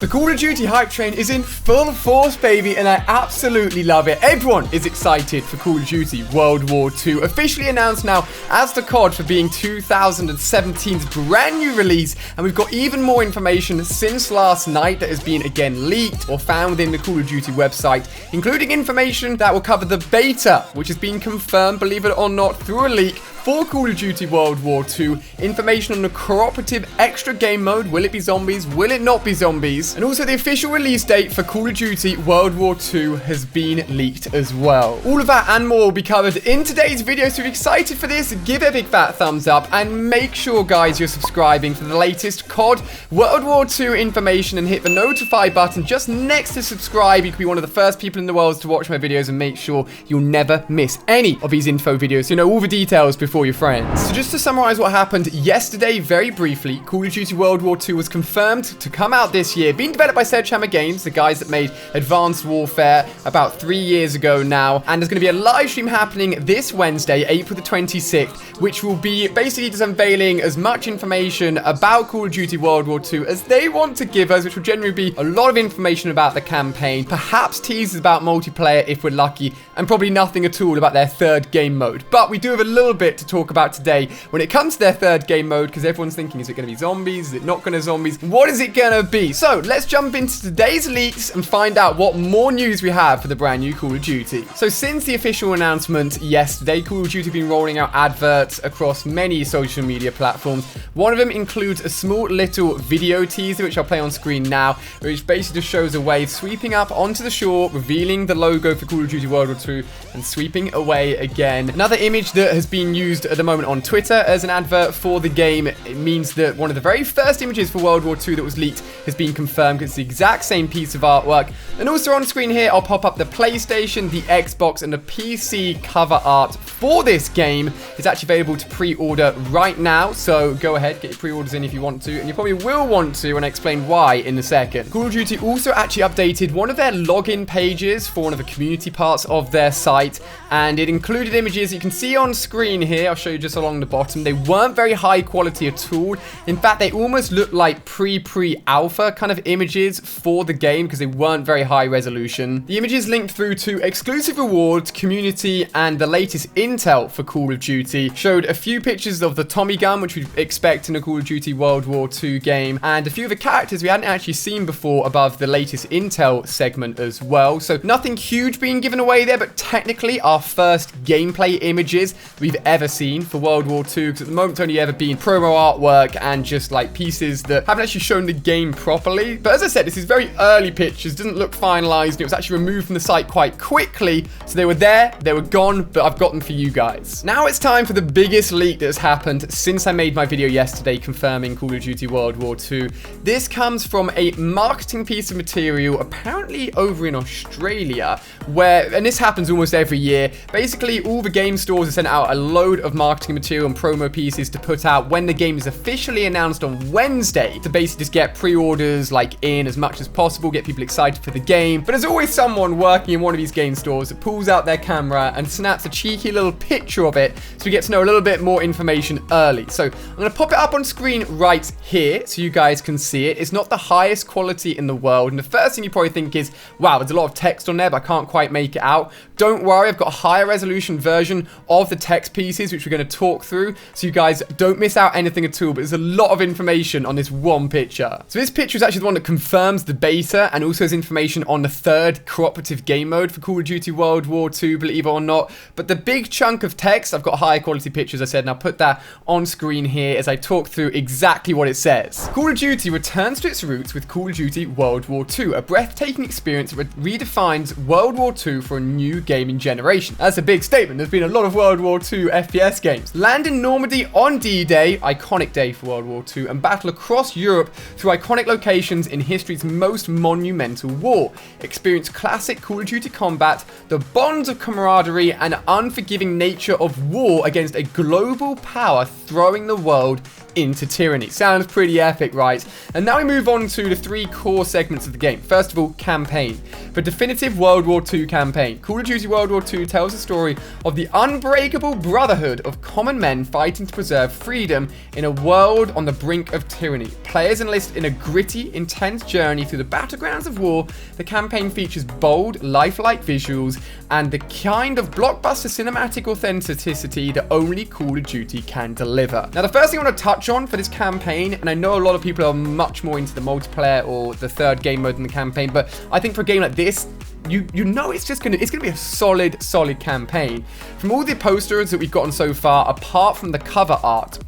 The Call of Duty hype train is in full force, baby, and I absolutely love it. Everyone is excited for Call of Duty World War II, officially announced now as the COD for being 2017's brand new release, and we've got even more information since last night that has been again leaked or found within the Call of Duty website, including information that will cover the beta, which has been confirmed, believe it or not, through a leak for Call of Duty World War II, information on the Cooperative extra game mode, will it be zombies, will it not be zombies, and also the official release date for Call of Duty World War II has been leaked as well. All of that and more will be covered in today's video, so if you're excited for this, give it a big fat thumbs up, and make sure, guys, you're subscribing for the latest COD World War II information, and hit the notify button just next to subscribe. You can be one of the first people in the world to watch my videos, and make sure you'll never miss any of these info videos, so you know all the details before your friends. So just to summarize what happened yesterday very briefly, Call of Duty World War II was confirmed to come out this year, being developed by Sledghammer Games, the guys that made Advanced Warfare about 3 years ago now, and there's going to be a live stream happening this Wednesday, April the 26th, which will be basically just unveiling as much information about Call of Duty World War II as they want to give us, which will generally be a lot of information about the campaign, perhaps teasers about multiplayer if we're lucky, and probably nothing at all about their third game mode. But we do have a little bit to talk about today when it comes to their third game mode, because everyone's thinking, is it going to be zombies? Is it not going to zombies? What is it going to be? So let's jump into today's leaks and find out what more news we have for the brand new Call of Duty. So since the official announcement yesterday, Call of Duty have been rolling out adverts across many social media platforms. One of them includes a small little video teaser, which I'll play on screen now, which basically just shows a wave sweeping up onto the shore, revealing the logo for Call of Duty World War II, and sweeping away again. Another image that has been used at the moment on Twitter as an advert for the game. It means that one of the very first images for World War II that was leaked has been confirmed. It's the exact same piece of artwork. And also on screen here, I'll pop up the PlayStation, the Xbox, and the PC cover art for this game. It's actually available to pre-order right now, so go ahead, get your pre-orders in if you want to, and you probably will want to, and I explain why in a second. Call of Duty also actually updated one of their login pages for one of the community parts of their site, and it included images you can see on screen here. I'll show you just along the bottom. They weren't very high quality at all. In fact, they almost looked like pre-alpha kind of images for the game because they weren't very high resolution. The images linked through to exclusive rewards, community, and the latest intel for Call of Duty. Showed a few pictures of the Tommy gun, which we'd expect in a Call of Duty World War II game, and a few of the characters we hadn't actually seen before above the latest intel segment as well. So nothing huge being given away there, but technically our first gameplay images we've ever seen for World War II, because at the moment it's only ever been promo artwork and just like pieces that haven't actually shown the game properly. But as I said, this is very early pictures, doesn't look finalized, and it was actually removed from the site quite quickly. So they were there, they were gone, but I've got them for you guys. Now it's time for the biggest leak that has happened since I made my video yesterday confirming Call of Duty World War II. This comes from a marketing piece of material, apparently over in Australia, where, and this happens almost every year, basically all the game stores are sent out a load of marketing material and promo pieces to put out when the game is officially announced on Wednesday, to basically just get pre-orders like in as much as possible, get people excited for the game. But there's always someone working in one of these game stores that pulls out their camera and snaps a cheeky little picture of it, so we get to know a little bit more information early. So I'm going to pop it up on screen right here so you guys can see it. It's not the highest quality in the world, and the first thing you probably think is, wow, there's a lot of text on there, but I can't quite make it out. Don't worry, I've got a higher resolution version of the text pieces, which we're going to talk through, so you guys don't miss out anything at all. But there's a lot of information on this one picture. So this picture is actually the one that confirms the beta, and also has information on the third cooperative game mode for Call of Duty World War II, believe it or not. But the big chunk of text, I've got higher quality pictures, I said, and I'll put that on screen here as I talk through exactly what it says. Call of Duty returns to its roots with Call of Duty World War II, a breathtaking experience that redefines World War II for a new gaming generation. That's a big statement. There's been a lot of World War II FPS games. Land in Normandy on D-Day, iconic day for World War II, and battle across Europe through iconic locations in history's most monumental war. Experience classic Call of Duty combat, the bonds of camaraderie, and unforgiving nature of war against a global power throwing the world into tyranny. Sounds pretty epic, right? And now we move on to the 3 core segments of the game. First of all, campaign. The definitive World War II campaign. Call of Duty World War II tells the story of the unbreakable brotherhood of common men fighting to preserve freedom in a world on the brink of tyranny. Players enlist in a gritty, intense journey through the battlegrounds of war. The campaign features bold, lifelike visuals and the kind of blockbuster cinematic authenticity that only Call of Duty can deliver. Now, the first thing I want to touch on for this campaign, and I know a lot of people are much more into the multiplayer or the third game mode than the campaign, but I think for a game like this, you know it's gonna be a solid campaign. From all the posters that we've gotten so far, apart from the cover art,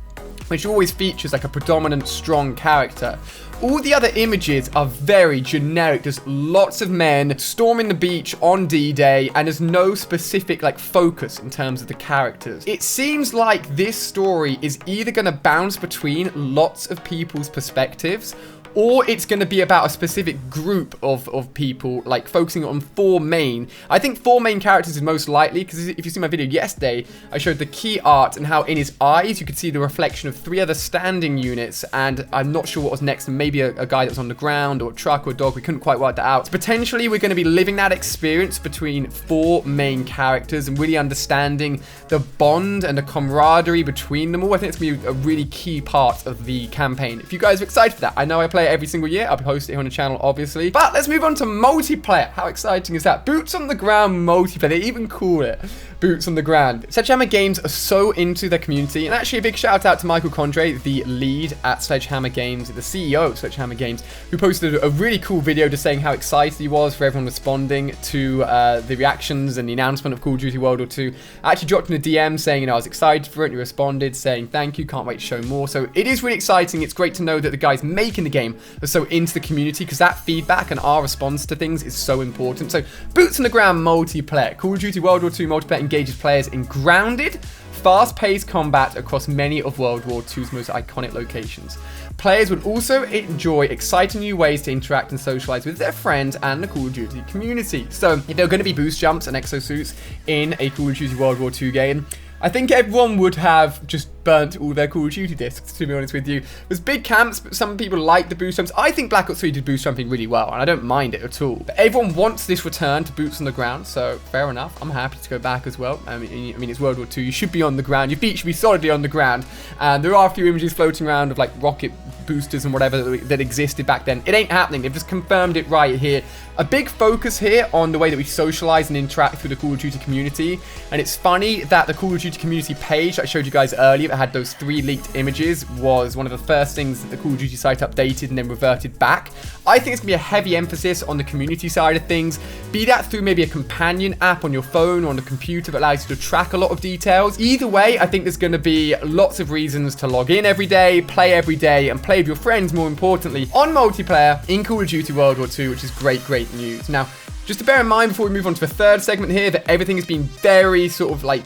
which always features like a predominant strong character, all the other images are very generic. There's lots of men storming the beach on D-Day, and there's no specific like focus in terms of the characters. It seems like this story is either going to bounce between lots of people's perspectives, or it's going to be about a specific group of people, like focusing on 4 main. I think 4 main characters is most likely, because if you see my video yesterday, I showed the key art and how in his eyes you could see the reflection of 3 other standing units, and I'm not sure what was next, maybe a guy that was on the ground, or a truck, or a dog. We couldn't quite work that out. So potentially we're going to be living that experience between 4 main characters and really understanding the bond and the camaraderie between them all. I think it's going to be a really key part of the campaign. If you guys are excited for that, I know I play it every single year. I'll be hosting it on the channel, obviously. But let's move on to multiplayer. How exciting is that? Boots on the ground multiplayer. They even call it Boots on the Ground. Sledghammer Games are so into their community, and actually a big shout out to Michael Condre, the lead at Sledghammer Games, the CEO of Sledghammer Games, who posted a really cool video just saying how excited he was for everyone responding to the reactions and the announcement of Call of Duty World War II. I actually dropped him a DM saying, you know, I was excited for it, and he responded saying thank you, can't wait to show more. So it is really exciting. It's great to know that the guys making the game are so into the community, because that feedback and our response to things is so important. So Boots on the Ground multiplayer. Call of Duty World War II multiplayer engages players in grounded, fast-paced combat across many of World War II's most iconic locations. Players would also enjoy exciting new ways to interact and socialize with their friends and the Call of Duty community. So if there are going to be boost jumps and exosuits in a Call of Duty World War II game, I think everyone would have just burnt all their Call of Duty discs, to be honest with you. There's big camps, but some people like the boost jumps. I think Black Ops 3 did boost jumping really well, and I don't mind it at all. But everyone wants this return to boots on the ground, so fair enough. I'm happy to go back as well. I mean, it's World War II. You should be on the ground. Your feet should be solidly on the ground. And there are a few images floating around of like rocket boosters and whatever that existed back then. It ain't happening. They've just confirmed it right here. A big focus here on the way that we socialize and interact through the Call of Duty community. And it's funny that the Call of Duty community page that I showed you guys earlier that had those 3 leaked images was one of the first things that the Call of Duty site updated and then reverted back. I think it's going to be a heavy emphasis on the community side of things, be that through maybe a companion app on your phone or on the computer that allows you to track a lot of details. Either way, I think there's going to be lots of reasons to log in every day, and play with your friends, more importantly, on multiplayer in Call of Duty World War II, which is great news. Now, just to bear in mind before we move on to the third segment here, that everything has been very sort of like,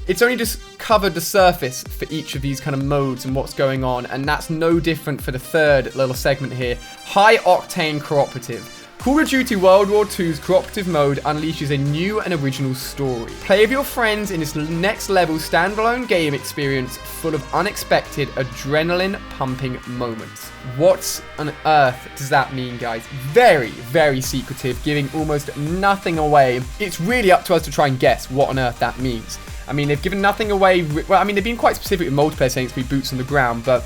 it's only just covered the surface for each of these kind of modes and what's going on, and that's no different for the third little segment here. High Octane Cooperative. Call of Duty World War II's cooperative mode unleashes a new and original story. Play with your friends in this next level standalone game experience full of unexpected, adrenaline-pumping moments. What on earth does that mean, guys? Very secretive, giving almost nothing away. It's really up to us to try and guess what on earth that means. I mean, they've given nothing away. Well, I mean, they've been quite specific with multiplayer, saying it's going to be boots on the ground, but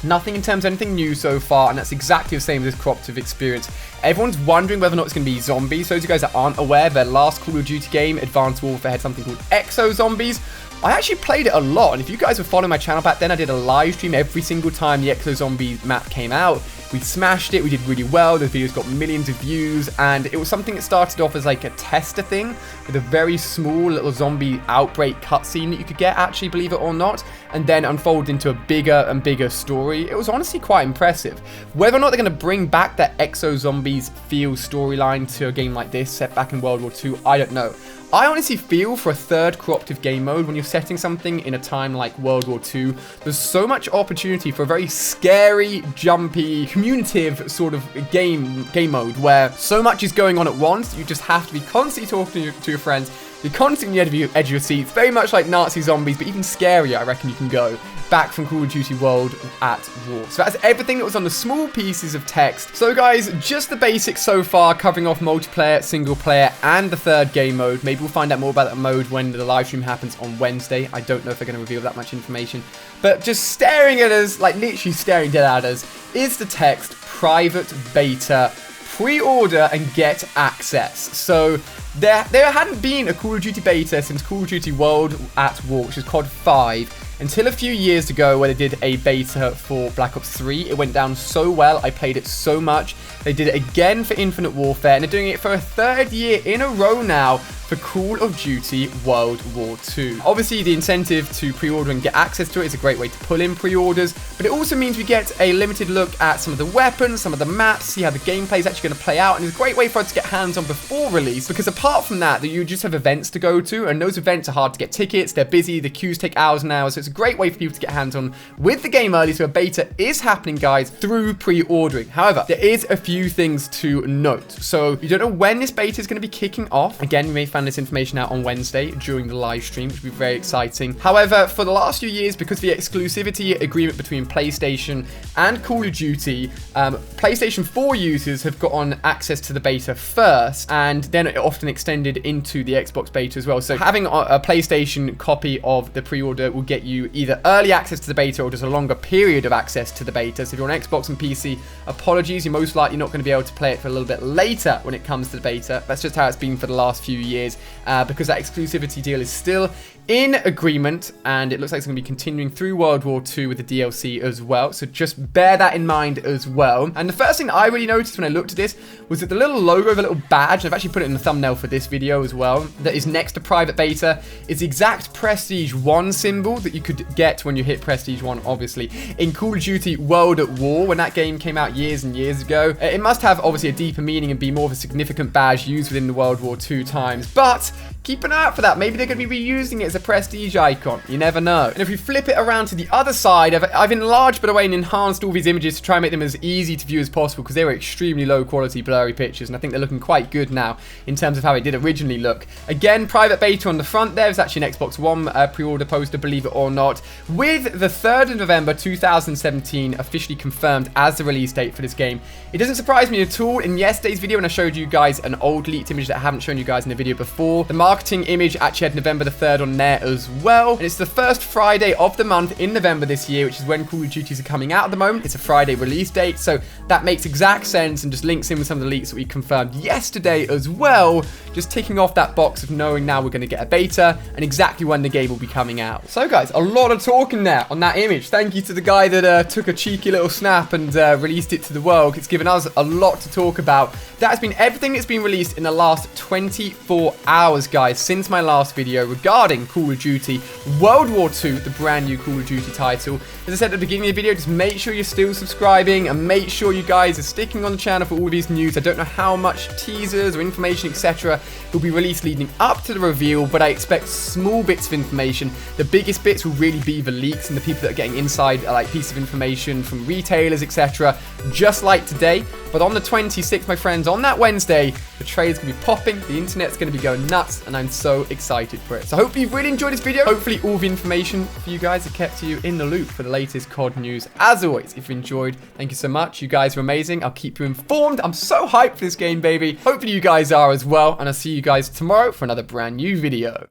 nothing in terms of anything new so far, and that's exactly the same as this cooperative experience. Everyone's wondering whether or not it's going to be zombies. So those of you guys that aren't aware, their last Call of Duty game, Advanced Warfare, had something called Exo-Zombies. I actually played it a lot, and if you guys were following my channel back then, I did a live stream every single time the Exo-Zombies map came out. We smashed it, we did really well, those videos got millions of views, and it was something that started off as like a tester thing, with a very small little zombie outbreak cutscene that you could get, actually, believe it or not, and then unfolded into a bigger and bigger story. It was honestly quite impressive. Whether or not they're going to bring back that Exo-Zombies feel storyline to a game like this, set back in World War II, I don't know. I honestly feel for a third cooperative game mode, when you're setting something in a time like World War II, there's so much opportunity for a very scary, jumpy, communicative sort of game mode where so much is going on at once, you just have to be constantly talking to your friends. You're constantly on the edge of your seats, very much like Nazi zombies, but even scarier, I reckon you can go back from Call of Duty World at War. So that's everything that was on the small pieces of text. So guys, just the basics so far, covering off multiplayer, single player, and the third game mode. Maybe we'll find out more about that mode when the live stream happens on Wednesday. I don't know if they're going to reveal that much information. But just staring at us, like literally staring dead at us, is the text private beta, pre-order and get access. So there hadn't been a Call of Duty beta since Call of Duty World at War, which is COD 5, until a few years ago where they did a beta for Black Ops 3. It went down so well. I played it so much. They did it again for Infinite Warfare, and they're doing it for a third year in a row now for Call of Duty World War 2. Obviously, the incentive to pre-order and get access to it is a great way to pull in pre-orders, but it also means we get a limited look at some of the weapons, some of the maps, see how the gameplay is actually going to play out, and it's a great way for us to get hands on before release, because apart from that, you just have events to go to, and those events are hard to get tickets, they're busy, the queues take hours and hours, so it's a great way for people to get hands on with the game early, so a beta is happening, guys, through pre-ordering. However, there is a few things to note. So you don't know when this beta is going to be kicking off. Again, we may find this information out on Wednesday during the live stream, which will be very exciting. However, for the last few years, because of the exclusivity agreement between PlayStation and Call of Duty, PlayStation 4 users have gotten access to the beta first, and then it often extended into the Xbox beta as well. So having a PlayStation copy of the pre-order will get you either early access to the beta or just a longer period of access to the beta. So if you're on Xbox and PC, apologies, you're most likely not going to be able to play it for a little bit later when it comes to the beta. That's just how it's been for the last few years, because that exclusivity deal is still in agreement, and it looks like it's going to be continuing through World War II with the DLC as well, so just bear that in mind as well. And the first thing that I really noticed when I looked at this was that the little logo, the little badge, and I've actually put it in the thumbnail for this video as well, that is next to private beta, is the exact Prestige 1 symbol that you could get when you hit Prestige 1, obviously, in Call of Duty World at War, when that game came out years and years ago. It must have, obviously, a deeper meaning and be more of a significant badge used within the World War II times, but keep an eye out for that. Maybe they're going to be reusing it as a prestige icon. You never know. And if we flip it around to the other side, I've enlarged, by the way, and enhanced all these images to try and make them as easy to view as possible, because they were extremely low quality, blurry pictures, and I think they're looking quite good now in terms of how it did originally look. Again, private beta on the front there. It's actually an Xbox One pre-order poster, believe it or not, with the 3rd of November 2017 officially confirmed as the release date for this game. It doesn't surprise me at all. In yesterday's video, when I showed you guys an old leaked image that I haven't shown you guys in the video before, the marketing image actually had November the 3rd on there as well. And it's the first Friday of the month in November this year, which is when Call of Duties are coming out at the moment. It's a Friday release date, so that makes exact sense and just links in with some of the leaks that we confirmed yesterday as well. Just ticking off that box of knowing now we're going to get a beta and exactly when the game will be coming out. So guys, a lot of talking there on that image. Thank you to the guy that took a cheeky little snap and released it to the world. It's given us a lot to talk about. That has been everything that's been released in the last 24 hours, guys, since my last video regarding Call of Duty World War II, the brand new Call of Duty title. As I said at the beginning of the video, just make sure you're still subscribing and make sure you guys are sticking on the channel for all these news. I don't know how much teasers or information, etc. will be released leading up to the reveal, but I expect small bits of information. The biggest bits will really be the leaks and the people that are getting inside like pieces of information from retailers, etc. Just like today. But on the 26th, my friends, on that Wednesday, the trailer's going to be popping, the internet's going to be going nuts, and I'm so excited for it. So hopefully you've really enjoyed this video. Hopefully all the information for you guys have kept you in the loop for the latest COD news. As always, if you enjoyed, thank you so much. You guys are amazing. I'll keep you informed. I'm so hyped for this game, baby. Hopefully you guys are as well, and I'll see you guys tomorrow for another brand new video.